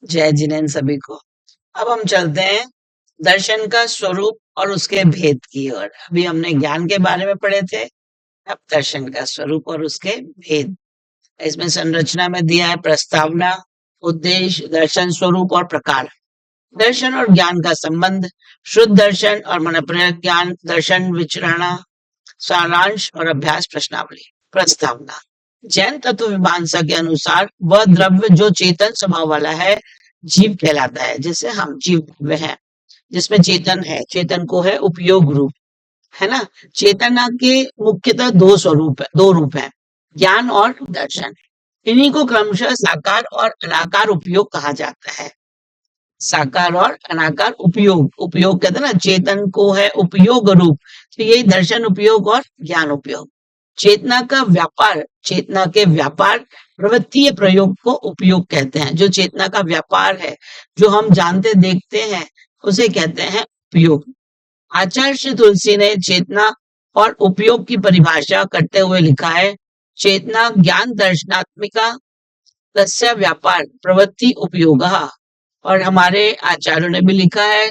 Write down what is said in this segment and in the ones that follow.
जय जिनेन्द्र सभी को। अब हम चलते हैं दर्शन का स्वरूप और उसके भेद की ओर। अभी हमने ज्ञान के बारे में पढ़े थे, अब दर्शन का स्वरूप और उसके भेद। इसमें संरचना में दिया है प्रस्तावना, उद्देश्य, दर्शन, स्वरूप और प्रकार। दर्शन और ज्ञान का संबंध, शुद्ध दर्शन और मनप्रयोग ज्ञान, दर्शन विचरणा, सारांश और अभ्यास प्रश्नावली। प्रस्तावना, जैन तत्व मीमांसा के अनुसार वह द्रव्य जो चेतन स्वभाव वाला है जीव कहलाता है। जैसे हम जीव हैं जिसमें चेतन है, चेतन को है उपयोग रूप, है ना। चेतना के मुख्यतः दो रूप है, ज्ञान और दर्शन। इन्हीं को क्रमशः साकार और अनाकार उपयोग कहा जाता है। साकार और अनाकार उपयोग, उपयोग कहते हैं ना, चेतन को है उपयोग रूप, तो यही दर्शन उपयोग और ज्ञान उपयोग। चेतना का व्यापार, चेतना के व्यापार प्रवृत्तीय प्रयोग को उपयोग कहते हैं। जो चेतना का व्यापार है, जो हम जानते देखते हैं, उसे कहते हैं उपयोग। आचार्य श्री तुलसी ने चेतना और उपयोग की परिभाषा करते हुए लिखा है, चेतना ज्ञान दर्शनात्मिका तस्य व्यापार प्रवृत्ति उपयोग। और हमारे आचार्यों ने भी लिखा है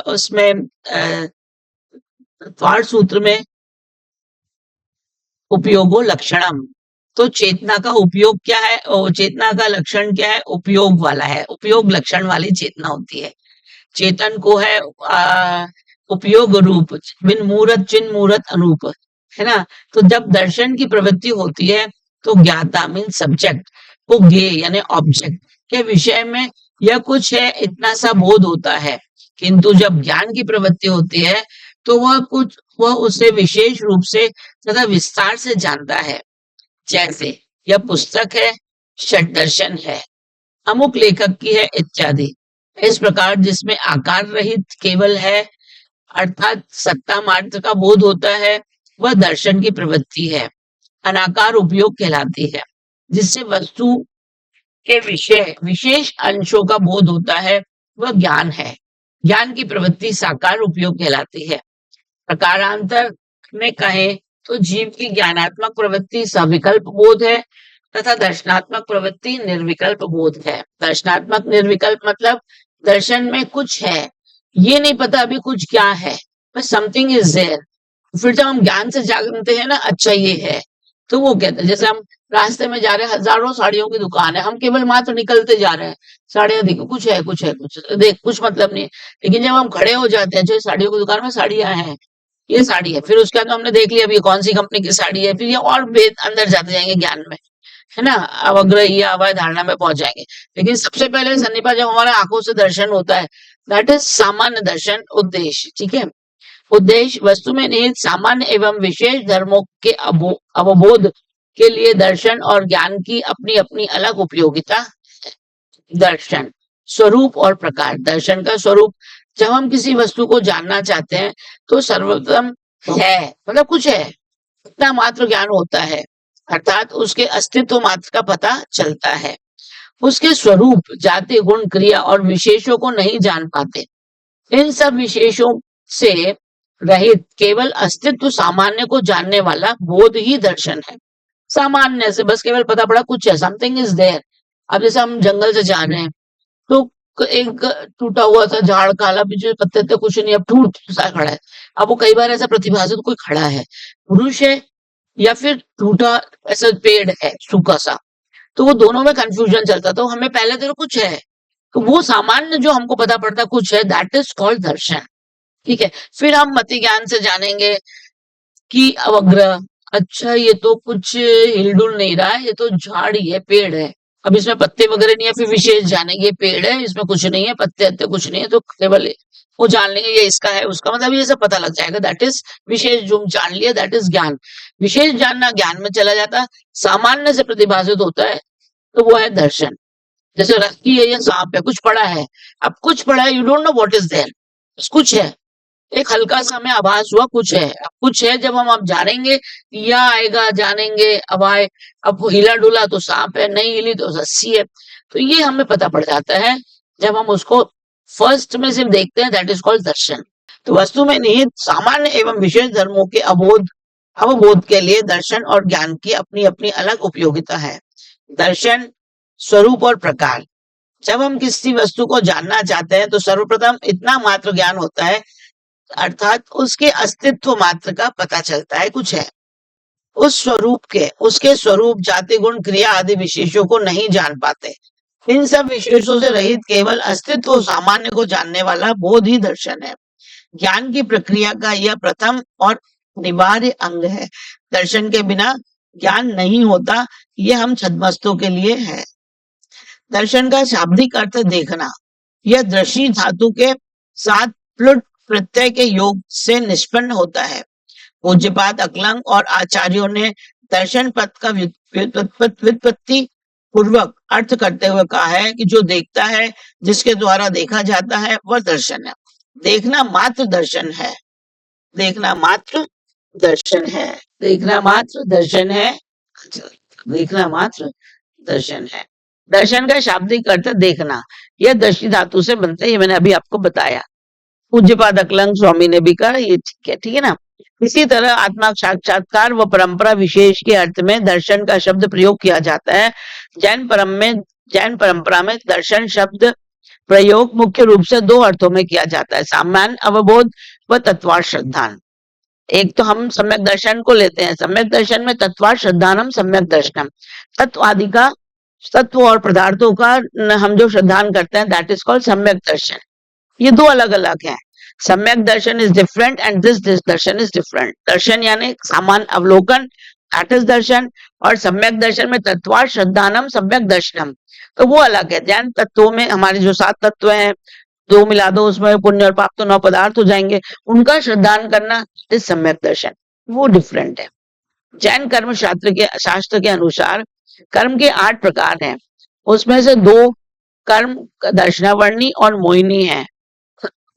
उसमें द्वार सूत्र में उपयोगो लक्षणम। तो चेतना का उपयोग क्या है और चेतना का लक्षण क्या है? उपयोग वाला है, उपयोग लक्षण वाली चेतना होती है। चेतन को है उपयोग रूप, बिन मूर्त चिन्ह मूर्त अनूप, है ना। तो जब दर्शन की प्रवृत्ति होती है तो ज्ञाता मीन सब्जेक्ट को ज्ञेय यानी ऑब्जेक्ट के विषय में यह कुछ है इतना सा बोध होता है, किंतु जब ज्ञान की प्रवृत्ति होती है तो वह उसे विशेष रूप से तथा विस्तार से जानता है। जैसे यह पुस्तक है, षट दर्शन है, अमुक लेखक की है इत्यादि। इस प्रकार जिसमें आकार रहित केवल है अर्थात सत्ता मात्र का बोध होता है, वह दर्शन की प्रवृत्ति है, अनाकार उपयोग कहलाती है। जिससे वस्तु के विषय विशेष अंशों का बोध होता है, वह ज्ञान है। ज्ञान की प्रवृत्ति साकार उपयोग कहलाती है। प्रकारांतर में कहें तो जीव की ज्ञानात्मक प्रवृत्ति सविकल्प बोध है तथा दर्शनात्मक प्रवृत्ति निर्विकल्प बोध है। दर्शनात्मक निर्विकल्प मतलब दर्शन में कुछ है, ये नहीं पता अभी कुछ क्या है, बस समथिंग इज देयर। फिर जब हम ज्ञान से जानते हैं ना, अच्छा ये है, तो वो कहते हैं। जैसे हम रास्ते में जा रहे हैं, हजारों साड़ियों की दुकान है, हम केवल मात्र निकलते जा रहे हैं, साड़ियां देखो, कुछ है कुछ है कुछ देख, कुछ मतलब नहीं। लेकिन जब हम खड़े हो जाते हैं, जो साड़ियों की दुकान में साड़ियां हैं, ये साड़ी है, फिर उसके बाद हमने देख लिया अभी कौन सी कंपनी की साड़ी है, फिर ये और भेद अंदर जाते जाएंगे ज्ञान में, है ना। अवग्रह या अवय धारणा में पहुंच जाएंगे। लेकिन सबसे पहले सन्निपा जब हमारे आंखों से दर्शन होता है, दैट इज सामान्य दर्शन उद्देश्य, ठीक है। उद्देश्य वस्तु में निहित सामान्य एवं विशेष धर्मों के अवबोध के लिए दर्शन और ज्ञान की अपनी अपनी अलग उपयोगिता है। दर्शन स्वरूप और प्रकार। दर्शन का स्वरूप, जब हम किसी वस्तु को जानना चाहते हैं तो सर्वप्रथम है मतलब कुछ है इतना मात्र ज्ञान होता है, अर्थात उसके अस्तित्व मात्र का पता चलता है। उसके स्वरूप, जाति, गुण, क्रिया और विशेषों को नहीं जान पाते। इन सब विशेषों से रहित केवल अस्तित्व सामान्य को जानने वाला बोध ही दर्शन है। सामान्य से बस केवल पता पड़ा कुछ है, समथिंग इज देयर। अब जैसे हम जंगल से जा रहे हैं तो एक टूटा हुआ सा झाड़, काला, पीछे पत्ते थे, कुछ नहीं, अब टूट सा खड़ा है। अब वो कई बार ऐसा प्रतिभासित कोई खड़ा है, पुरुष है या फिर टूटा ऐसा पेड़ है सूखा सा, तो वो दोनों में कंफ्यूजन चलता। तो हमें पहले तो कुछ है, तो वो सामान्य जो हमको पता पड़ता कुछ है, दैट इज कॉल्ड दर्शन, ठीक है। फिर हम मति ज्ञान से जानेंगे कि अवग्रह, अच्छा ये तो कुछ हिलडुल नहीं रहा है, ये तो झाड़ ही है, पेड़ है, अब इसमें पत्ते वगैरह नहीं है। फिर विशेष जानेंगे, पेड़ है, इसमें कुछ नहीं है, पत्ते अत्ते कुछ नहीं है, तो केवल वो जान लेंगे ये इसका है, उसका मतलब ये सब पता लग जाएगा, दैट इज विशेष। जो जान लिया दैट इज ज्ञान। विशेष जानना ज्ञान में चला जाता, सामान्य से प्रतिभाषित होता है, तो वो है दर्शन। जैसे रस्सी है या सांप है, कुछ पड़ा है, अब कुछ पड़ा है, you don't know what is there, कुछ है, एक हल्का सा हमें आभास हुआ कुछ है। अब कुछ है जब हम अब जानेंगे, या आएगा जानेंगे, अब आए, अब हिला डुला तो सांप है, नहीं हिली तो रस्सी है, तो ये हमें पता पड़ जाता है जब हम उसको फर्स्ट में सिर्फ देखते हैं, दैट इज कॉल्ड दर्शन। तो वस्तु में निहित सामान्य एवं विशेष धर्मों के अवबोध के लिए दर्शन और ज्ञान की अपनी अपनी अलग उपयोगिता है। दर्शन स्वरूप और प्रकार। जब हम किसी वस्तु को जानना चाहते हैं तो सर्वप्रथम इतना मात्र ज्ञान होता है, अर्थात उसके अस्तित्व मात्र का पता चलता है कुछ है। उस स्वरूप के, उसके स्वरूप, जाति, गुण, क्रिया आदि विशेषों को नहीं जान पाते। इन सब विशेषों से रहित केवल अस्तित्व सामान्य को जानने वाला बोध ही दर्शन है। ज्ञान की प्रक्रिया का यह प्रथम और अनिवार्य अंग है। दर्शन के बिना ज्ञान नहीं होता, यह हम छद्मस्तों के लिए है। दर्शन का शाब्दिक अर्थ देखना। यह दृष्टि धातु के साथ प्लुट प्रत्यय के योग से निष्पन्न होता है। पूज्यपाद अकलंग और आचार्यों ने दर्शन पद का व्युत्पत्ति पूर्वक अर्थ करते हुए कहा है कि जो देखता है, जिसके द्वारा देखा जाता है, वह दर्शन है। देखना मात्र दर्शन है। देखना मात्र दर्शन है। देखना मात्र दर्शन है। देखना मात्र दर्शन है। दर्शन का शाब्दिक अर्थ देखना। यह दृष्टि धातु से बनता है, ये मैंने अभी आपको बताया। पूज्यपाद अकलंग स्वामी ने भी कहा, ये ठीक है ना। इसी तरह आत्मा साक्षात्कार व परंपरा विशेष के अर्थ में दर्शन का शब्द प्रयोग किया जाता है। जैन परंपरा में दर्शन शब्द प्रयोग मुख्य रूप से दो अर्थों में किया जाता है, सामान्य अवबोध व तत्वार्थ श्रद्धान। एक तो हम सम्यक दर्शन को लेते हैं, सम्यक दर्शन में तत्वार्थ श्रद्धानम सम्यक दर्शनम, तत्व आदि का, तत्व और पदार्थों का हम जो श्रद्धान करते हैं, दैट इज कॉल्ड सम्यक दर्शन। ये दो अलग अलग है। Samyak darshan is different and this darshan is different. दर्शन यानी सामान्य अवलोकन, दैट इज दर्शन, और सम्यक दर्शन में तत्वार्थ श्रद्धानम सम्यक दर्शनम, तो वो अलग है। ज्ञान तत्वों में हमारे जो 7 तत्व हैं, दो मिला दो, उसमें पुण्य और पाप तो 9 पदार्थ हो जाएंगे, उनका श्रद्धान करना इस सम्यक दर्शन, वो डिफरेंट है। जैन कर्म शास्त्र के अनुसार कर्म के 8 प्रकार हैं, उसमें से 2 कर्म दर्शनावर्णी और मोहिनी है।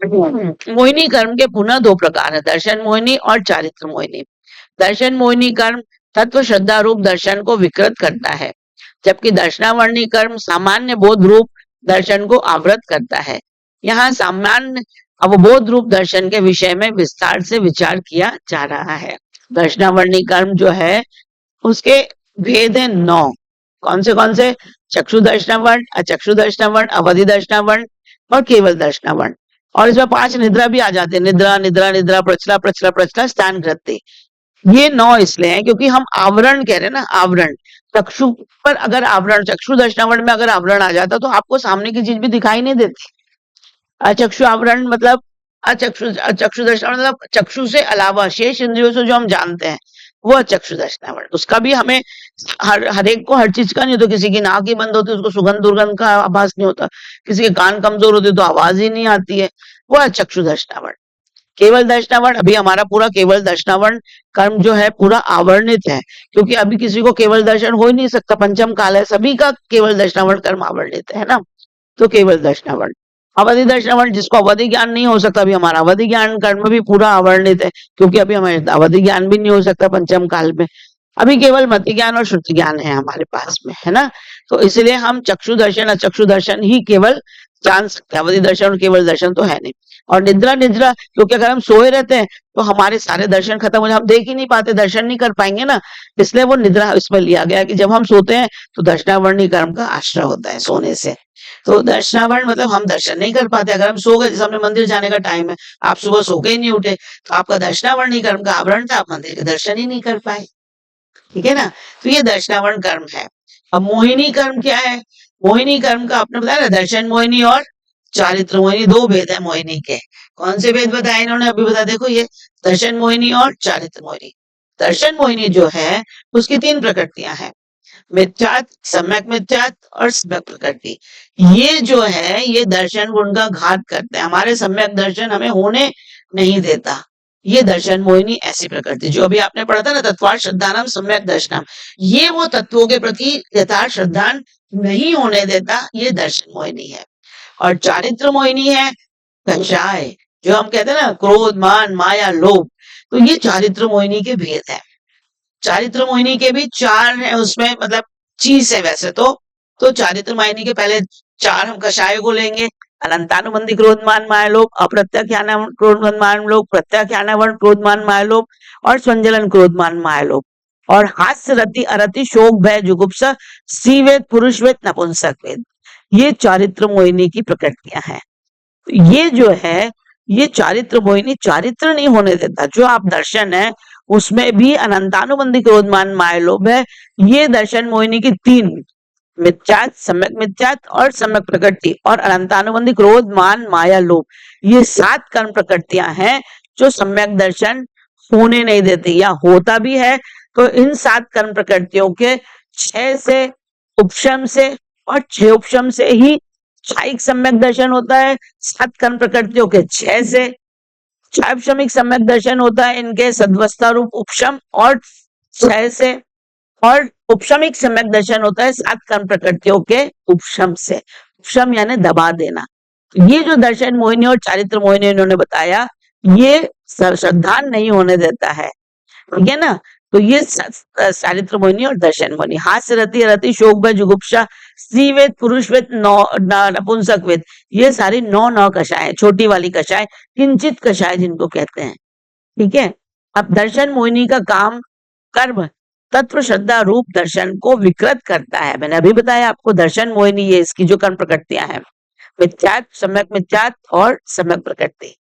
मोहिनी कर्म के पुनः 2 प्रकार है, दर्शन मोहिनी और चारित्र मोहिनी। दर्शन मोहिनी कर्म तत्व श्रद्धा रूप दर्शन को विकृत करता है, जबकि दर्शनावर्णी कर्म सामान्य बोध रूप दर्शन को आवृत करता है। यहाँ सामान्य अवबोध रूप दर्शन के विषय में विस्तार से विचार किया जा रहा है। दर्शनावर्णी कर्म जो है उसके भेद है 9। कौन से? चक्षु दर्शनावर्ण, अचक्षु दर्शनावर्ण, अवधि दर्शनावर्ण और केवल दर्शनावर्ण। और इसमें 5 निद्रा भी आ जाते हैं, निद्रा निद्रा निद्रा, प्रचला प्रचला प्रचला, स्थान कृत्य। ये 9 इसलिए है क्योंकि हम आवरण कह रहे हैं ना, आवरण। चक्षु पर अगर आवरण, चक्षु दर्शनावरण में अगर आवरण आ जाता तो आपको सामने की चीज भी दिखाई नहीं देती। अचक्षु आवरण मतलब अचक्षु दर्शनावरण मतलब चक्षु से अलावा शेष इंद्रियों से जो हम जानते हैं वो चक्षु दर्शनावरण। उसका भी हमें हर एक को हर चीज का नहीं होता, किसी की नाक ही बंद होती है उसको सुगंध दुर्गंध का आभास नहीं होता, किसी के कान कमजोर होते तो आवाज ही नहीं आती है, वो चक्षु दर्शनावरण। केवल दर्शनावरण, अभी हमारा पूरा केवल दर्शनावरण कर्म जो है पूरा आवर्णित है, क्योंकि अभी किसी को केवल दर्शन हो ही नहीं सकता, पंचम काल है, सभी का केवल दर्शनावरण कर्म आवर्णित है ना, तो केवल दर्शनावरण। अवधि दर्शनावरण, जिसको अवधि ज्ञान नहीं हो सकता, अभी हमारा अवधि ज्ञान कर्म भी पूरा आवर्णित है, क्योंकि अभी हमारे अवधि ज्ञान भी नहीं हो सकता पंचम काल में। अभी केवल मति ज्ञान और श्रुति ज्ञान है हमारे पास में, है ना। तो इसलिए हम चक्षु दर्शन अचक्षु दर्शन ही केवल जान सकते हैं, अवधि दर्शन और केवल दर्शन तो है नहीं। और निद्रा क्योंकि अगर हम सोए रहते हैं तो हमारे सारे दर्शन खत्म हो जाए, हम देख ही नहीं पाते, दर्शन नहीं कर पाएंगे ना, इसलिए वो निद्रा इसमें लिया गया कि जब हम सोते हैं तो दर्शनावर्णी कर्म का आश्रय होता है सोने से। तो दर्शनावरण मतलब हम दर्शन नहीं कर पाते। अगर हम सो गए, जैसे हमने मंदिर जाने का टाइम है, आप सुबह सो के ही नहीं उठे, तो आपका दर्शनावर्णी कर्म का आवरण था, आप मंदिर के दर्शन ही नहीं कर पाए, ठीक है ना। तो ये दर्शनावरण कर्म है। अब मोहिनी कर्म क्या है? मोहिनी कर्म का आपने बताया ना, दर्शन मोहिनी और चारित्र मोहिनी, 2 भेद है मोहिनी के। कौन से भेद बताए इन्होंने? अभी बता, देखो ये दर्शन मोहिनी और चारित्र मोहिनी। दर्शन मोहिनी जो है उसकी 3 प्रकृतियां हैं, मिथ्यात, सम्यक मिथ्यात और सम्यक प्रकृति। ये जो है ये दर्शन गुण का घात करते हैं, हमारे सम्यक दर्शन हमें होने नहीं देता। ये दर्शन मोहिनी ऐसी प्रकृति, जो अभी आपने पढ़ा था ना, तत्वार्थ श्रद्धानम सम्यक दर्शनम, ये वो तत्वों के प्रति यथार्थ श्रद्धान नहीं होने देता, ये दर्शन मोहिनी है। और चारित्र मोहिनी है कषाय, जो हम कहते हैं ना क्रोध मान माया लोभ, तो ये चारित्र मोहिनी के भेद है। चारित्र मोहिनी के भी 4 है, उसमें मतलब चीज है वैसे तो चारित्र मोहिनी के पहले 4 हम कषाय को लेंगे, अनंतानुबंधी क्रोधमान माया लोभ, अप्रत्याख्यान क्रोधमान लोभ, प्रत्याख्यान क्रोधमान माया लोभ और स्वंजलन क्रोधमान माया लोभ। और हास्य रति अरति शोक भय जुगुप्सा स्त्रीवेद पुरुषवेद नपुंसक वेद, ये चारित्र मोहिनी की प्रकृतियां हैं। ये जो है, ये चारित्र मोहिनी चारित्र नहीं होने देता। जो आप दर्शन है उसमें भी अनंतानुबंधी क्रोध मान माया लोभ है। ये दर्शन मोहिनी की तीन, मिथ्यात, सम्यक मिथ्यात और सम्यक प्रकृति, और अनंतानुबंधी क्रोध मान माया लोभ, ये 7 कर्म प्रकृतियां हैं जो सम्यक दर्शन होने नहीं देती, या होता भी है तो इन 7 कर्म प्रकृतियों के 6 से उपशम से और 6 उपशम से ही क्षायिक सम्यक दर्शन होता है। 7 कर्म प्रकृतियों के 6 से क्षायिक सम्यक दर्शन होता है इनके सद्वस्था रूप उपशम और 6 से, और उपशमिक सम्यक दर्शन होता है 7 कर्म प्रकृतियों के उपशम से। उपशम यानी दबा देना। ये जो दर्शन मोहिनी और चारित्र मोहिनी इन्होंने बताया, ये श्रद्धा नहीं होने देता है, ठीक है ना। तो ये चारित्र मोहिनी और दर्शन मोहिनी। हास्य रति, रति शोक भय जुगुप्सा, स्त्रीवेद पुरुषवेद नपुंसकवेद, ये सारी 9 कषाय, छोटी वाली कषाय, किंचित कषाय जिनको कहते हैं, ठीक है। अब दर्शन मोहिनी का काम कर्म तत्व श्रद्धा रूप दर्शन को विकृत करता है। मैंने अभी बताया आपको, दर्शन मोहिनी ये इसकी जो कर्म प्रकृतियां हैं, मिथ्यात, सम्यक मिथ्यात और सम्यक प्रकृति,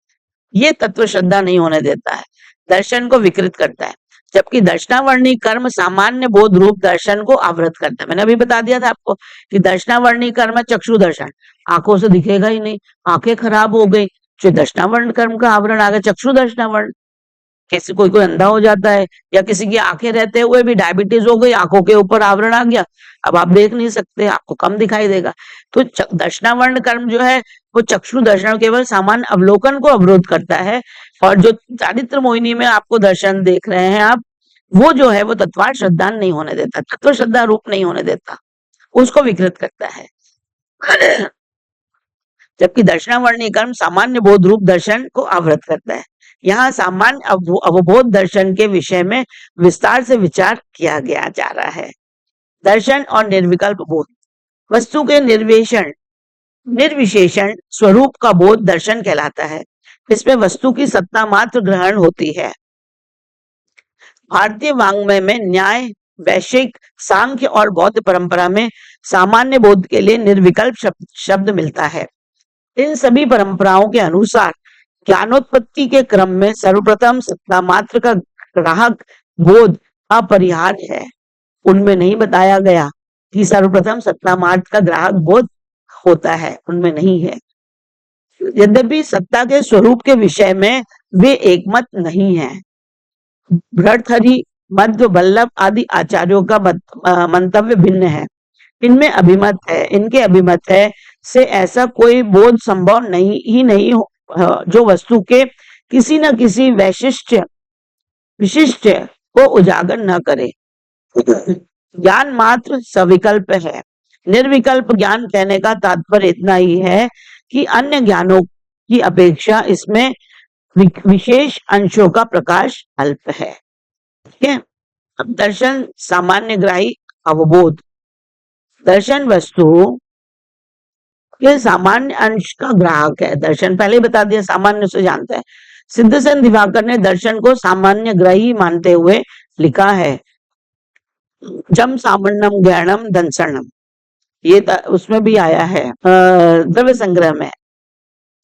ये तत्व श्रद्धा नहीं होने देता है, दर्शन को विकृत करता है। जबकि दर्शनावर्णी कर्म सामान्य बोध रूप दर्शन को आवृत करता है। मैंने अभी बता दिया था आपको कि दर्शनावर्णी कर्म चक्षु दर्शन, आंखों से दिखेगा ही नहीं, आंखें खराब हो गई, जो दर्शनावर्ण कर्म का आवरण आ गया चक्षु दर्शनावर्ण। कैसे कोई कोई अंधा हो जाता है, या किसी की आंखें रहते हुए भी डायबिटीज हो गई, आंखों के ऊपर आवरण आ गया, अब आप देख नहीं सकते, आपको कम दिखाई देगा। तो दर्शनावर्ण कर्म जो है वो चक्षु दर्शन केवल सामान्य अवलोकन को अवरोध करता है, और जो चारित्र मोहिनी में आपको दर्शन देख रहे हैं आप, वो जो है वो तत्वार्थ श्रद्धा नहीं होने देता, तत्व श्रद्धा रूप नहीं होने देता, उसको विकृत करता है। जबकि दर्शनावर्णी कर्म सामान्य बोध रूप दर्शन को आवृत करता है। यहाँ सामान्य अवबोध दर्शन के विषय में विस्तार से विचार किया गया जा रहा है। दर्शन और निर्विकल्प बोध, वस्तु के निर्विशेषण स्वरूप का बोध दर्शन कहलाता है। इसमें वस्तु की सत्ता मात्र ग्रहण होती है। भारतीय वांग्मय में न्याय, वैश्विक, सांख्य और बौद्ध परंपरा में सामान्य बोध के लिए निर्विकल्प शब्द मिलता है। इन सभी परंपराओं के अनुसार ज्ञानोत्पत्ति के क्रम में सर्वप्रथम सत्ता मात्र का ग्राहक बोध अपरिहार्य है। उनमें नहीं बताया गया कि सर्वप्रथम सत्ता मात्र का ग्राहक बोध होता है, उनमें नहीं है। यद्यपि सत्ता के स्वरूप के विषय में वे एकमत नहीं है। भर्तृहरि, मध्व वल्लभ आदि आचार्यों का मंतव्य भिन्न है। इनके अभिमत है से ऐसा कोई बोध संभव नहीं जो वस्तु के किसी न किसी विशिष्ट को उजागर न करे। ज्ञान मात्र सविकल्प है। निर्विकल्प ज्ञान कहने का तात्पर्य इतना ही है कि अन्य ज्ञानों की अपेक्षा इसमें विशेष अंशों का प्रकाश अल्प है, ठीक है। अब दर्शन सामान्य ग्राही अवबोध, दर्शन वस्तु के सामान्य अंश का ग्राहक है। दर्शन पहले ही बता दिया, सामान्य से जानता है। सिद्धसेन दिवाकर ने दर्शन को सामान्य ग्राही मानते हुए लिखा है, जम सामान्यम ज्ञानम दंसनम, ये उसमें भी आया है द्रव्य संग्रह में,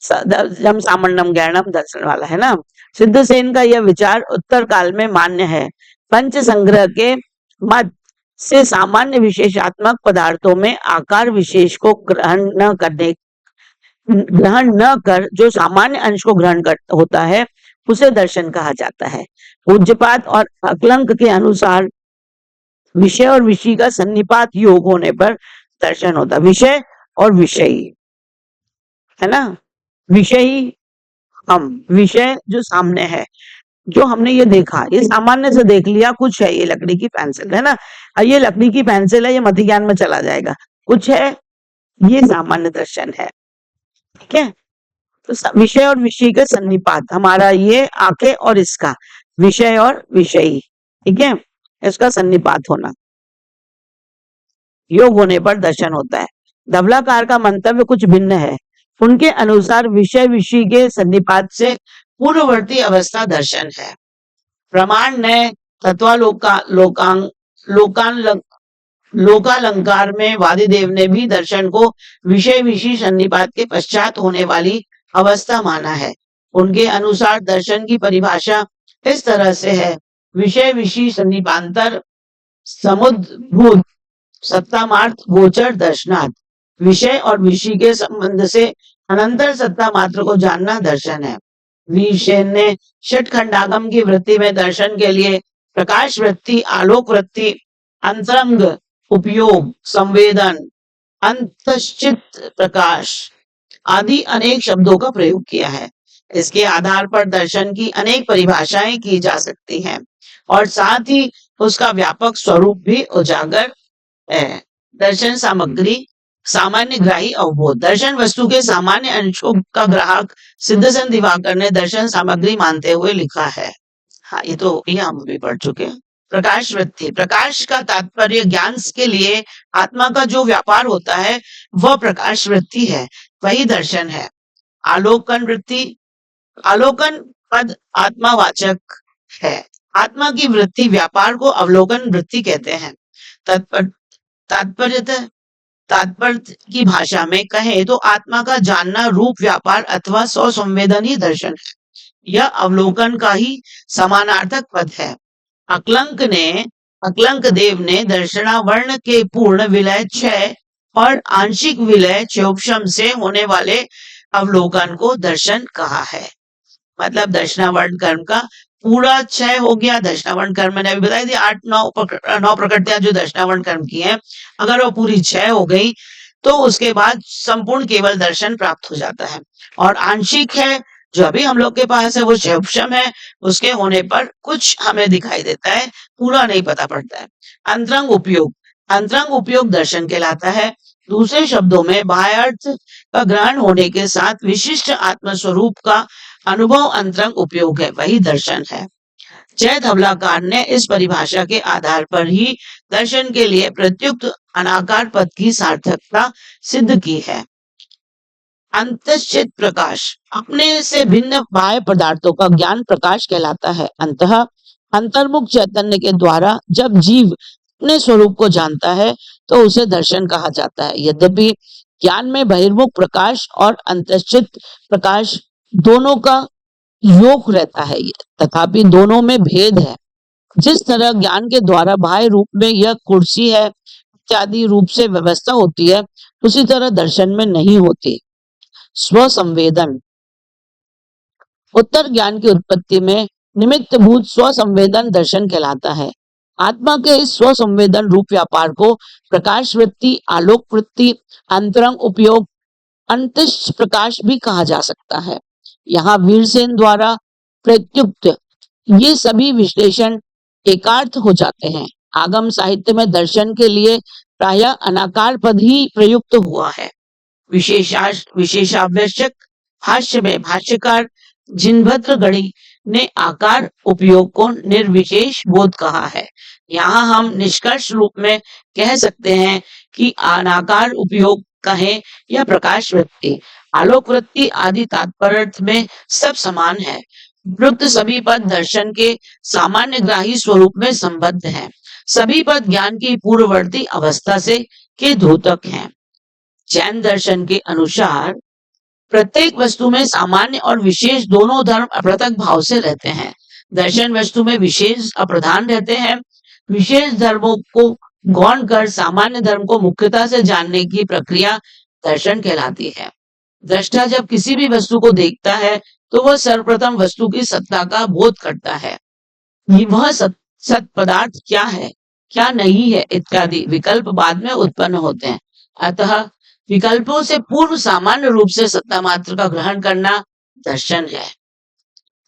जम सामान्यम ज्ञानम दर्शन वाला है ना। सिद्धसेन का यह विचार उत्तर काल में मान्य है। पंच संग्रह के मत से सामान्य विशेषात्मक पदार्थों में आकार विशेष को ग्रहण न कर जो सामान्य अंश को ग्रहण होता है उसे दर्शन कहा जाता है। पूज्यपाद और अकलंक के अनुसार विषय और विषय का सन्निपात योग होने पर दर्शन होता है। विषय और विषयी है ना, विषयी हम, विषय जो सामने है, जो हमने ये देखा, ये सामान्य से देख लिया, कुछ है, ये लकड़ी की पेंसिल है ना, ये लकड़ी की पेंसिल है, ये मति ज्ञान में चला जाएगा, कुछ है, ये सामान्य दर्शन है, ठीक है। तो विषय और विषय का सन्निपात, हमारा ये आंखें और इसका विषय और विषयी, ठीक है, इसका सन्निपात होना, योग होने पर दर्शन होता है। धवलाकार का मंतव्य कुछ भिन्न है। उनके अनुसार विषय विषय के सन्निपात से पूर्ववर्ती अवस्था दर्शन है। प्रमाण ने तत्वालोकांग लोकालंकार में वादिदेव ने भी दर्शन को विषय विषय सन्निपात के पश्चात होने वाली अवस्था माना है। उनके अनुसार दर्शन की परिभाषा इस तरह से है: विषय विषय सन्निपांतर समुद्भूत सत्तामार्थ गोचर दर्शनार्थ। विषय और विषय के संबंध से अनंतर सत्ता मात्र को जानना दर्शन है। वीर सेन ने षटखंडागम की वृत्ति में दर्शन के लिए प्रकाश वृत्ति, आलोक वृत्ति, अंतरंग उपयोग, संवेदन, अंतश्चित प्रकाश आदि अनेक शब्दों का प्रयोग किया है। इसके आधार पर दर्शन की अनेक परिभाषाएं की जा सकती हैं और साथ ही उसका व्यापक स्वरूप भी उजागर है। दर्शन सामग्री सामान्य ग्राही अवबोध। दर्शन वस्तु के सामान्य अंशों का ग्राहक सिद्धसन दिवाकर ने दर्शन सामग्री मानते हुए लिखा है। हाँ, ये हम भी पढ़ चुके हैं। प्रकाश वृत्ति, प्रकाश का तात्पर्य ज्ञान के लिए आत्मा का जो व्यापार होता है वह प्रकाश वृत्ति है, वही दर्शन है। आलोकन वृत्ति, अवलोकन पद आत्मावाचक है। आत्मा की वृत्ति व्यापार को अवलोकन वृत्ति कहते हैं। तात्पर्य तात्पर्य की भाषा में कहें तो आत्मा का जानना रूप व्यापार अथवा स्वसंवेदन ही दर्शन है। यह अवलोकन का ही समानार्थक पद है। अक्लंक देव ने दर्शनावर्ण के पूर्ण विलय क्षय और आंशिक विलय क्षयोपशम से होने वाले अवलोकन को दर्शन कहा है। मतलब दर्शनावर्ण कर्म का पूरा क्षय हो गया। दर्शनावर्ण कर्म मैंने अभी बताई थी 8-9 प्रकृतियां जो दर्शनावर्ण कर्म की हैं, अगर वो पूरी क्षय हो गई तो उसके बाद संपूर्ण केवल दर्शन प्राप्त हो जाता है। और आंशिक है जो अभी हम लोग के पास है वो क्षयोपशम है, उसके होने पर कुछ हमें दिखाई देता है, पूरा नहीं पता पड़ता है। अंतरंग उपयोग, अंतरंग उपयोग दर्शन कहलाता है। दूसरे शब्दों में बाह्य अर्थ का ग्रहण होने के साथ विशिष्ट आत्मस्वरूप का अनुभव अंतरंग उपयोग है, वही दर्शन है। जय धवलाकार ने इस परिभाषा के आधार पर ही दर्शन के लिए प्रत्युक्त अनाकार पद की सार्थकता सिद्ध की है। अंतश्चित प्रकाश, अपने से भिन्न बाह्य पदार्थों का ज्ञान प्रकाश कहलाता है। अंतः अंतर्मुख चैतन्य के द्वारा जब जीव अपने स्वरूप को जानता है तो उसे दर्शन कहा जाता है। यद्यपि ज्ञान में बहिर्मुख प्रकाश और अंतश्चित प्रकाश दोनों का योग रहता है, तथापि दोनों में भेद है। जिस तरह ज्ञान के द्वारा बाह्य रूप में यह कुर्सी है इत्यादि रूप से व्यवस्था होती है, उसी तरह दर्शन में नहीं होती। स्वसंवेदन, उत्तर ज्ञान की उत्पत्ति में निमित्त भूत स्वसंवेदन दर्शन कहलाता है। आत्मा के इस स्वसंवेदन रूप व्यापार को प्रकाश वृत्ति, आलोक वृत्ति, अंतरंग उपयोग, अंतश्च प्रकाश भी कहा जा सकता है। यहाँ वीरसेन द्वारा प्रत्युक्त ये सभी विश्लेषण एकार्थ हो जाते हैं। आगम साहित्य में दर्शन के लिए प्रायः अनाकार पद ही प्रयुक्त हुआ है। विशेषावश्यक भाष्य में भाष्यकार जिनभद्र गढ़ी ने आकार उपयोग को निर्विशेष बोध कहा है। यहाँ हम निष्कर्ष रूप में कह सकते हैं कि अनाकार उपयोग कहें या प्रकाश वृत्ति, आलोक वृत्ति आदि तात्पर्य में सब समान है। उपयुक्त सभी पद दर्शन के सामान्य ग्राही स्वरूप में संबद्ध हैं। सभी पद ज्ञान की पूर्ववर्ती अवस्था से के द्योतक हैं। जैन दर्शन के अनुसार प्रत्येक वस्तु में सामान्य और विशेष दोनों धर्म अपृथक भाव से रहते हैं। दर्शन वस्तु में विशेष अप्रधान रहते हैं। विशेष धर्मों को गौण कर सामान्य धर्म को मुख्यता से जानने की प्रक्रिया दर्शन कहलाती है। दृष्टा जब किसी भी वस्तु को देखता है तो वह सर्वप्रथम वस्तु की सत्ता का बोध करता है। वह सत पदार्थ क्या है, क्या नहीं है इत्यादि विकल्प बाद में उत्पन्न होते हैं। अतः विकल्पों से पूर्व सामान्य रूप से सत्ता मात्र का ग्रहण करना दर्शन है।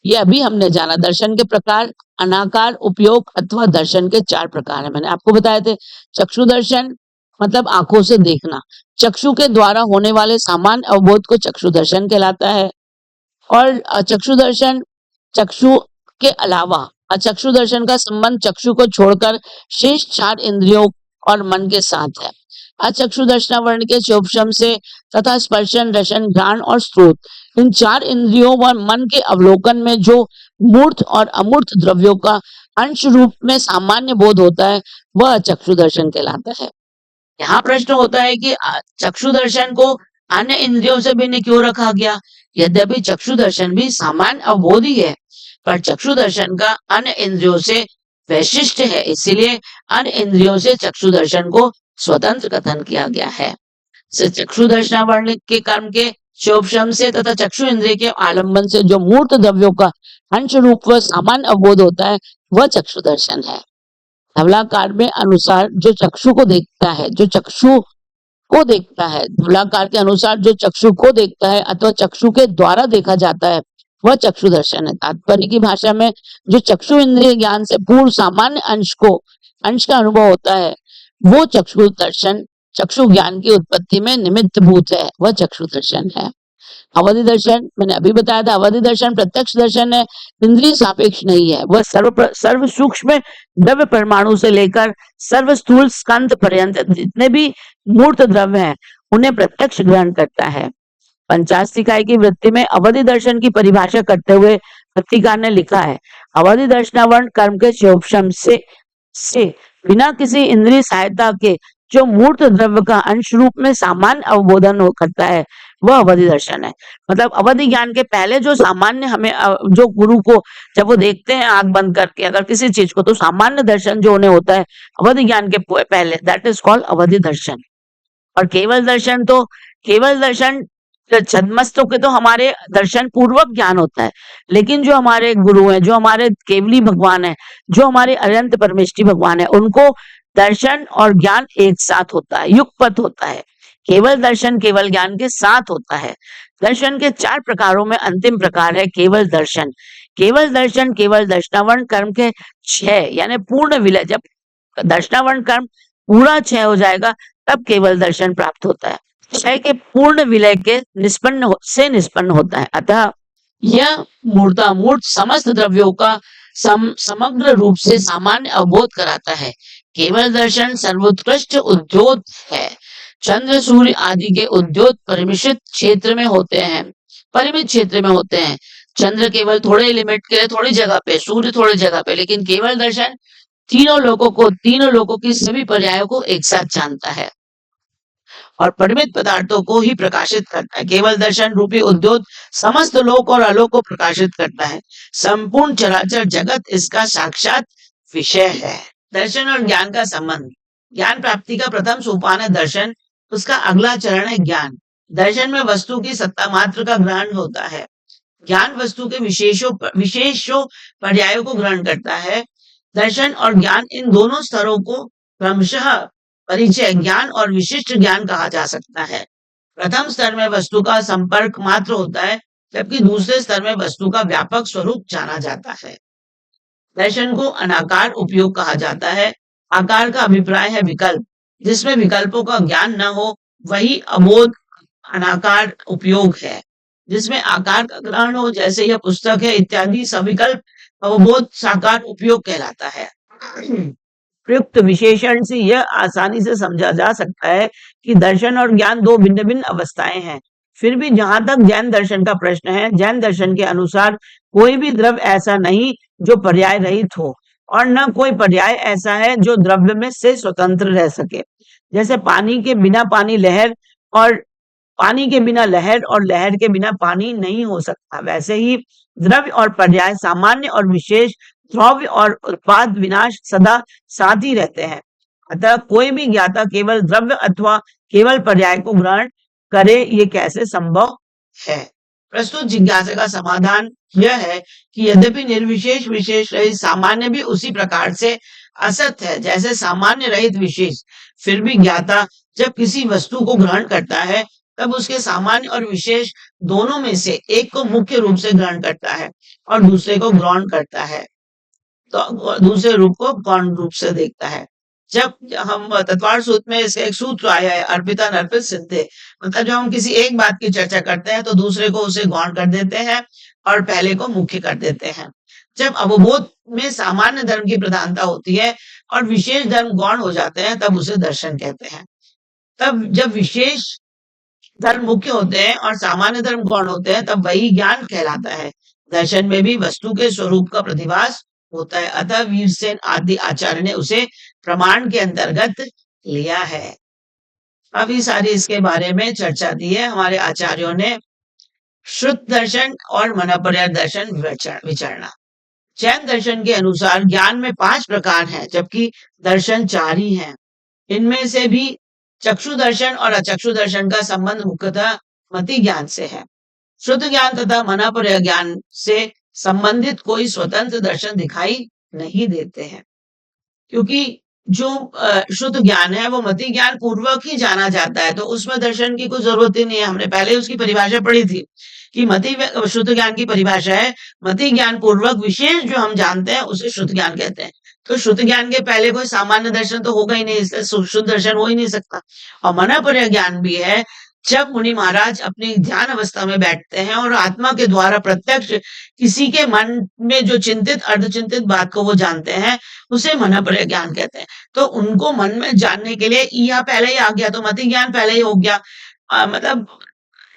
यह अभी हमने जाना। दर्शन के प्रकार अनाकार उपयोग अथवा दर्शन के 4 प्रकार है। मैंने आपको बताए थे चक्षु दर्शन मतलब आंखों से देखना, चक्षु के द्वारा होने वाले सामान्य अवबोध को चक्षु दर्शन कहलाता है। और चक्षु दर्शन, चक्षु के अलावा चक्षु दर्शन का संबंध चक्षु को छोड़कर शेष 4 इंद्रियों और मन के साथ है। अचक्षुदर्शना वर्ण के शोभशम से तथा स्पर्शन, रसन, घ्राण और स्रोत, इन 4 इंद्रियों व मन के अवलोकन में जो मूर्त और अमूर्त द्रव्यों का अंश रूप में सामान्य बोध होता है, वह चक्षु दर्शन कहलाता है। यहाँ प्रश्न होता है कि चक्षु दर्शन को अन्य इंद्रियों से भिन्न क्यों रखा गया? यद्यपि चक्षु दर्शन भी सामान्य अवबोध ही है, पर चक्षु दर्शन का अन्य इंद्रियों से वैशिष्ट है, इसीलिए अन्य इंद्रियों से चक्षु दर्शन को स्वतंत्र कथन किया गया है। चक्षु दर्शन वर्ण के कर्म के शोभशम से तथा चक्षु इंद्रिय के आलंबन से जो मूर्त द्रव्यों का अंश रूप व सामान्य अवबोध होता है, वह चक्षु दर्शन है। धवलाकार में अनुसार जो चक्षु को देखता है, धवलाकार के अनुसार जो चक्षु को देखता है अथवा चक्षु के द्वारा देखा जाता है, वह चक्षु दर्शन है। तात्पर्य की भाषा में जो चक्षु इंद्रिय ज्ञान से पूर्व सामान्य अंश का अनुभव होता है, वो चक्षु दर्शन चक्षु ज्ञान की उत्पत्ति में निमित्त भूत है, वह चक्षु दर्शन है। अवधि दर्शन मैंने अभी बताया था, अवधि दर्शन प्रत्यक्ष दर्शन है, इंद्रिय सापेक्ष नहीं है। वह सर्व सूक्ष्म द्रव्य परमाणु से लेकर सर्व स्थूल स्कंध पर्यंत जितने भी मूर्त द्रव्य हैं, उन्हें प्रत्यक्ष ग्रहण करता है। पंचास्तिकाय की वृत्ति में अवधि दर्शन की परिभाषा करते हुए वृत्तिकार ने लिखा है, अवधि दर्शनावर्ण कर्म के शोभशम से बिना किसी इंद्रिय सहायता के जो मूर्त द्रव्य का अंश रूप में सामान्य अवबोधन करता है, वह अवधि दर्शन है। मतलब अवधि ज्ञान के पहले जो सामान्य हमें जो गुरु को जब वो देखते हैं आंख बंद करके अगर किसी चीज को, तो सामान्य दर्शन जो उन्हें होता है अवधि ज्ञान के पहले, दैट इज कॉल्ड अवधि दर्शन। और केवल दर्शन छद्मस्तों के तो हमारे दर्शन पूर्वक ज्ञान होता है, लेकिन जो हमारे गुरु हैं, जो हमारे केवली भगवान है, जो हमारे अनंत परमेष्टि भगवान है, उनको दर्शन और ज्ञान एक साथ होता है, युगपत होता है। केवल दर्शन केवल ज्ञान के साथ होता है। दर्शन के 4 प्रकारों में अंतिम प्रकार है केवल दर्शन। केवल दर्शनावरण कर्म के 6 यानी पूर्ण विलय, जब दर्शनावरण कर्म पूरा 6 हो जाएगा तब केवल दर्शन प्राप्त होता है। 6 के पूर्ण विलय के निष्पन्न होता है। अतः यह मूर्तामूर्त समस्त द्रव्यों का समग्र रूप से सामान्य अवबोध कराता है। केवल दर्शन सर्वोत्कृष्ट उद्योग है। चंद्र सूर्य आदि के उद्योग परिमित क्षेत्र में होते हैं। चंद्र केवल थोड़े लिमिट के लिए थोड़ी जगह पे, सूर्य थोड़ी जगह पे, लेकिन केवल दर्शन तीनों लोगों की सभी पर्यायों को एक साथ जानता है और परिमित पदार्थों को ही प्रकाशित करता है। केवल दर्शन रूपी उद्योग समस्त लोक और अलोक को प्रकाशित करता है। संपूर्ण चराचर जगत इसका साक्षात विषय है। दर्शन और ज्ञान का संबंध। ज्ञान प्राप्ति का प्रथम सोपान है दर्शन, उसका अगला चरण है ज्ञान। दर्शन में वस्तु की सत्ता मात्र का ग्रहण होता है। ज्ञान वस्तु के विशेषों पर्यायों को ग्रहण करता है। दर्शन और ज्ञान इन दोनों स्तरों को क्रमशः परिचय ज्ञान और विशिष्ट ज्ञान कहा जा सकता है। प्रथम स्तर में वस्तु का संपर्क मात्र होता है, जबकि दूसरे स्तर में वस्तु का व्यापक स्वरूप जाना जाता है। दर्शन को अनाकार उपयोग कहा जाता है। आकार का अभिप्राय है विकल्प, जिसमें विकल्पों का ज्ञान न हो वही अबोध अनाकार उपयोग है। जिसमें आकार का ग्रहण हो, जैसे यह पुस्तक है इत्यादि, सविकल्प अवबोध साकार उपयोग कहलाता है। प्रयुक्त विशेषण से यह आसानी से समझा जा सकता है कि दर्शन और ज्ञान दो भिन्न भिन्न अवस्थाएं हैं। फिर भी जहां तक जैन दर्शन का प्रश्न है, जैन दर्शन के अनुसार कोई भी द्रव्य ऐसा नहीं जो पर्याय रहित हो, और न कोई पर्याय ऐसा है जो द्रव्य में से स्वतंत्र रह सके। जैसे पानी के बिना लहर और लहर के बिना पानी नहीं हो सकता, वैसे ही द्रव्य और पर्याय, सामान्य और विशेष, द्रव्य और उत्पाद विनाश सदा साथ ही रहते हैं। अतः कोई भी ज्ञाता केवल द्रव्य अथवा केवल पर्याय को ग्रहण करे, ये कैसे संभव है? प्रस्तुत जिज्ञासा का समाधान यह है कि यद्यपि निर्विशेष विशेष रहित सामान्य भी उसी प्रकार से असत है जैसे सामान्य रहित विशेष, फिर भी ज्ञाता जब किसी वस्तु को ग्रहण करता है तब उसके सामान्य और विशेष दोनों में से एक को मुख्य रूप से ग्रहण करता है और दूसरे को गौण करता है, तो दूसरे रूप को गौण रूप से देखता है। जब हम तत्वार्थ सूत्र में इसका एक सूत्र आया है, अर्पिता अर्पित सिद्धे, मतलब जब हम किसी एक बात की चर्चा करते हैं तो दूसरे को उसे गौण कर देते हैं और पहले को मुख्य कर देते हैं। जब अवबोध में सामान्य धर्म की प्रधानता होती है और विशेष धर्म गौण हो जाते हैं, तब उसे दर्शन कहते हैं। तब जब विशेष धर्म मुख्य होते हैं और सामान्य धर्म गौण होते हैं, तब वही ज्ञान कहलाता है। दर्शन में भी वस्तु के स्वरूप का प्रतिभास होता है, अतः वीरसेन आदि आचार्य ने उसे प्रमाण के अंतर्गत लिया है। काफी सारी इसके बारे में चर्चा दी है हमारे आचार्यों ने। श्रुत दर्शन और मनपर्य दर्शन विचारना। जैन दर्शन के अनुसार ज्ञान में 5 प्रकार हैं, जबकि दर्शन 4 ही हैं। इनमें से भी चक्षु दर्शन और अचक्षु दर्शन का संबंध मुख्यतः मति ज्ञान से है। शुद्ध ज्ञान तथा मनपर्य ज्ञान से संबंधित कोई स्वतंत्र दर्शन दिखाई नहीं देते हैं, क्योंकि जो शुद्ध ज्ञान है वो मति ज्ञान पूर्वक ही जाना जाता है, तो उसमें दर्शन की कोई जरूरत ही नहीं है। हमने पहले उसकी परिभाषा पढ़ी थी कि शुद्ध ज्ञान की परिभाषा है मति ज्ञान पूर्वक विशेष जो हम जानते हैं उसे शुद्ध ज्ञान कहते हैं। तो शुद्ध ज्ञान के पहले कोई सामान्य दर्शन तो होगा ही नहीं, इसलिए शुद्ध दर्शन हो ही नहीं सकता। और मनपर्य ज्ञान भी है, जब मुनि महाराज अपनी ध्यान अवस्था में बैठते हैं और आत्मा के द्वारा प्रत्यक्ष किसी के मन में जो चिंतित अर्धचिंतित बात को वो जानते हैं, उसे मनपर्य ज्ञान कहते हैं। तो उनको मन में जानने के लिए यह पहले ही आ गया, तो मति ज्ञान पहले ही हो गया। मतलब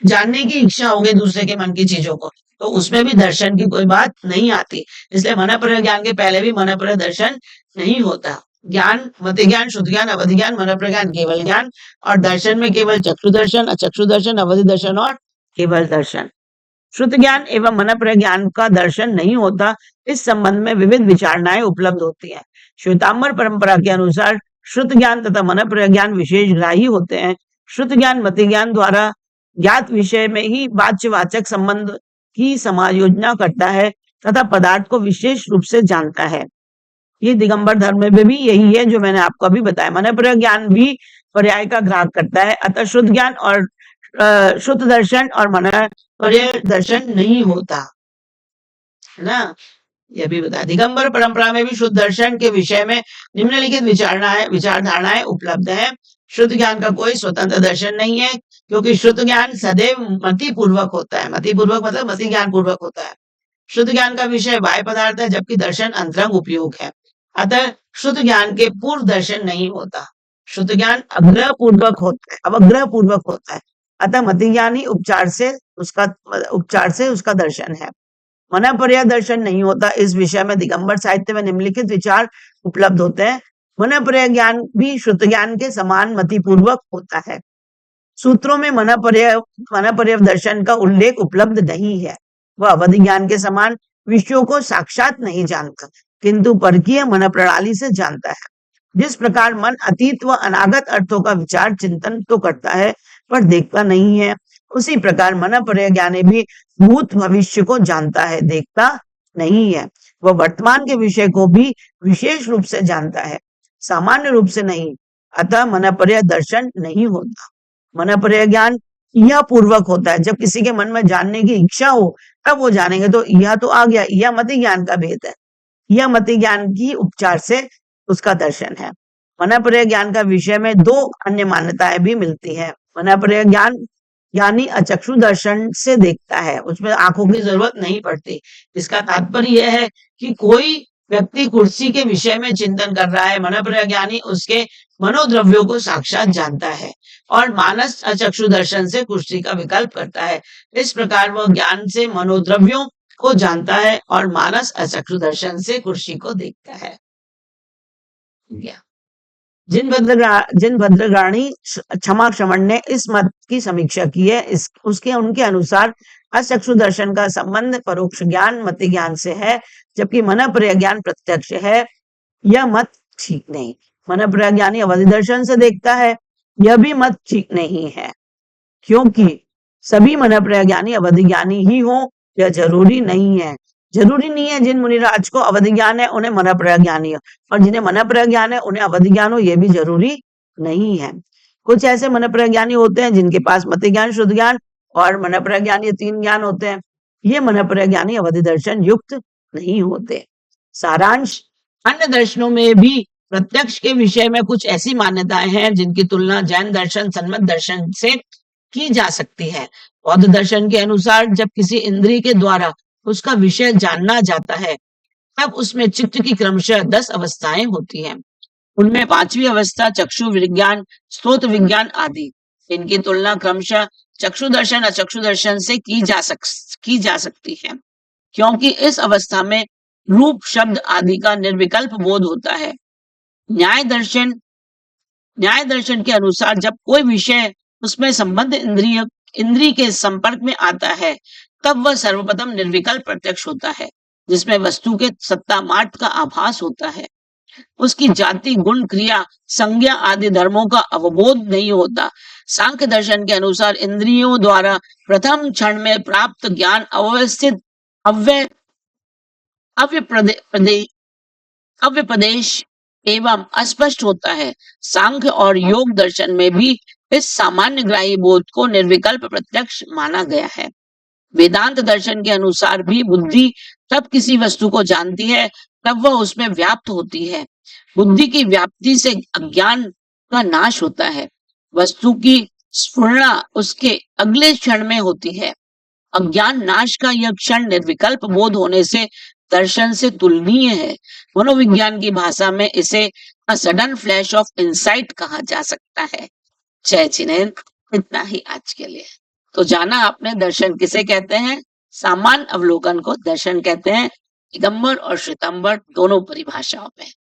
जानने की इच्छा हो गई दूसरे के मन की चीजों को, तो उसमें भी दर्शन की कोई बात नहीं आती। इसलिए मनपर्य ज्ञान के पहले भी मनपर्य दर्शन नहीं होता। ज्ञान, मति ज्ञान, शुद्ध ज्ञान, अवधि ज्ञान, मनपर्य ज्ञान, केवल ज्ञान, और दर्शन में केवल चक्षु दर्शन, अचक्षु दर्शन, अवधि दर्शन और केवल दर्शन। शुद्ध ज्ञान एवं मनपर्य ज्ञान का दर्शन नहीं होता, इस संबंध में विविध विचारणाएं उपलब्ध होती हैं। श्वेतांबर परंपरा के अनुसार शुद्ध ज्ञान तथा मनपर्य ज्ञान विशेष ग्राही होते हैं। शुद्ध ज्ञान मति ज्ञान द्वारा ज्ञात विषय में ही वाच्यवाचक संबंध की समायोजना करता है तथा पदार्थ को विशेष रूप से जानता है। ये दिगंबर धर्म में भी यही है जो मैंने आपको अभी बताया। मनपर्य ज्ञान भी पर्याय का ग्राहक करता है, अतः शुद्ध ज्ञान और शुद्ध दर्शन और मनपर्य दर्शन नहीं होता है ना। यह भी बताया। दिगंबर परंपरा में भी शुद्ध दर्शन के विषय में निम्नलिखित विचारधारणाएं उपलब्ध है। शुद्ध ज्ञान का कोई स्वतंत्र दर्शन नहीं है, क्योंकि शुद्ध ज्ञान सदैव मति पूर्वक होता है। मति पूर्वक मतलब मति ज्ञान पूर्वक होता है। शुद्ध ज्ञान का विषय बाह्य पदार्थ है, जबकि दर्शन अंतरंग उपयोग है। अतः शुद्ध ज्ञान के पूर्व दर्शन नहीं होता। शुद्ध ज्ञान अग्रह पूर्वक होता है, अवग्रह पूर्वक होता है। अतः मति ज्ञान ही उपचार से उसका दर्शन है। मनपर्य दर्शन नहीं होता। इस विषय में दिगंबर साहित्य में निम्नलिखित विचार उपलब्ध होते हैं। मनपर्य ज्ञान भी शुद्ध ज्ञान के समान मति पूर्वक होता है। सूत्रों में मनपर्य दर्शन का उल्लेख उपलब्ध नहीं है। वह अवधि ज्ञान के समान विषयों को साक्षात नहीं जानता, किंतु परकीय मन प्रणाली से जानता है। जिस प्रकार मन अतीत व अनागत अर्थों का विचार चिंतन तो करता है पर देखता नहीं है, उसी प्रकार मनपर्य ज्ञानी भी भूत भविष्य को जानता है, देखता नहीं है। वह वर्तमान के विषय को भी विशेष रूप से जानता है, सामान्य रूप से नहीं। अतः मनपर्य दर्शन नहीं होता। मनपर्य ज्ञान यह पूर्वक होता है। जब किसी के मन में जानने की इच्छा हो तब वो जानेंगे, तो यह तो आ गया। यह मति ज्ञान का भेद है। यह मति ज्ञान की उपचार से उसका दर्शन है। मनपर्य ज्ञान का विषय में 2 अन्य मान्यताएं भी मिलती है। मनपर्य ज्ञान यानी अचक्षु दर्शन से देखता है, उसमें आंखों की जरूरत नहीं पड़ती। इसका तात्पर्य यह है कि कोई व्यक्ति कुर्सी के विषय में चिंतन कर रहा है, मनपर्य ज्ञानी उसके मनोद्रव्यों को साक्षात जानता है और मानस अचक्षु दर्शन से कुर्सी का विकल्प करता है। इस प्रकार वह ज्ञान से मनोद्रव्यों को जानता है और मानस अचक्षु दर्शन से कुर्सी को देखता है। जिन भद्रगाणी क्षमा क्षमण ने इस मत की समीक्षा की है, उनके अनुसार अचक्षु दर्शन का संबंध परोक्ष ज्ञान मति ज्ञान से है, जबकि मनपर्य ज्ञान प्रत्यक्ष है। यह मत ठीक नहीं। मनपर्य ज्ञानी अवधि दर्शन से देखता है, यह भी मत ठीक नहीं है, क्योंकि सभी मनपर्य ज्ञानी अवधि ज्ञानी ही हो यह जरूरी नहीं है। जरूरी नहीं है जिन मुनिराज को अवधि ज्ञान है उन्हें मनपर्य ज्ञानी हो, और जिन्हें मनपर्य ज्ञान है उन्हें अवधि ज्ञान हो, यह भी जरूरी नहीं है। कुछ ऐसे मनपर्य ज्ञानी होते हैं जिनके पास मति ज्ञान, शुद्ध ज्ञान और मनपर्य ज्ञान, ये 3 ज्ञान होते हैं। ये मनपर्य ज्ञानी अवधि दर्शन युक्त नहीं होते। सारांश, अन्य दर्शनों में भी प्रत्यक्ष के विषय में कुछ ऐसी मान्यताएं हैं जिनकी तुलना जैन दर्शन, सन्मत दर्शन से की जा सकती है। बौद्ध दर्शन के अनुसार जब किसी इंद्रिय के द्वारा उसका विषय जानना जाता है, अब उसमें चित्त की क्रमशः 10 अवस्थाएं होती हैं। उनमें 5वीं अवस्था चक्षु विज्ञान, स्रोत विज्ञान आदि। इनकी तुलना क्रमशः चक्षु दर्शन, अचक्षु दर्शन से की जा सकती है, क्योंकि इस अवस्था में रूप, शब्द आदि का निर्विकल्प बोध होता है। न्याय दर्शन न्याय दर्शन के अनुसार जब कोई विषय उसमें संबंध इंद्रिय के संपर्क में आता है, तब वह सर्वप्रथम निर्विकल्प प्रत्यक्ष होता है, जिसमें वस्तु के सत्ता मात्र का आभास होता है। उसकी जाति, गुण, क्रिया, संज्ञा आदि धर्मों का अवबोध नहीं होता। सांख्य दर्शन के अनुसार इंद्रियों द्वारा प्रथम क्षण में प्राप्त ज्ञान अव्यवस्थित, अव्यय अव्यपदेश एवं अस्पष्ट होता है। सांख्य और योग दर्शन में भी इस सामान्य ग्राही बोध को निर्विकल्प प्रत्यक्ष माना गया है। वेदांत दर्शन के अनुसार भी बुद्धि तब किसी वस्तु को जानती है तब वह उसमें व्याप्त होती है। बुद्धि की व्याप्ति से अज्ञान का नाश होता है। वस्तु की स्फुरणा उसके अगले क्षण में होती है। अज्ञान नाश का यह क्षण निर्विकल्प बोध होने से दर्शन से तुलनीय है। मनोविज्ञान की भाषा में इसे a sudden flash of insight कहा जा सकता है। जय जिनेन्द्र। इतना ही आज के लिए। तो जाना आपने दर्शन किसे कहते हैं। सामान्य अवलोकन को दर्शन कहते हैं, दिगंबर और श्वेतांबर दोनों परिभाषाओं में।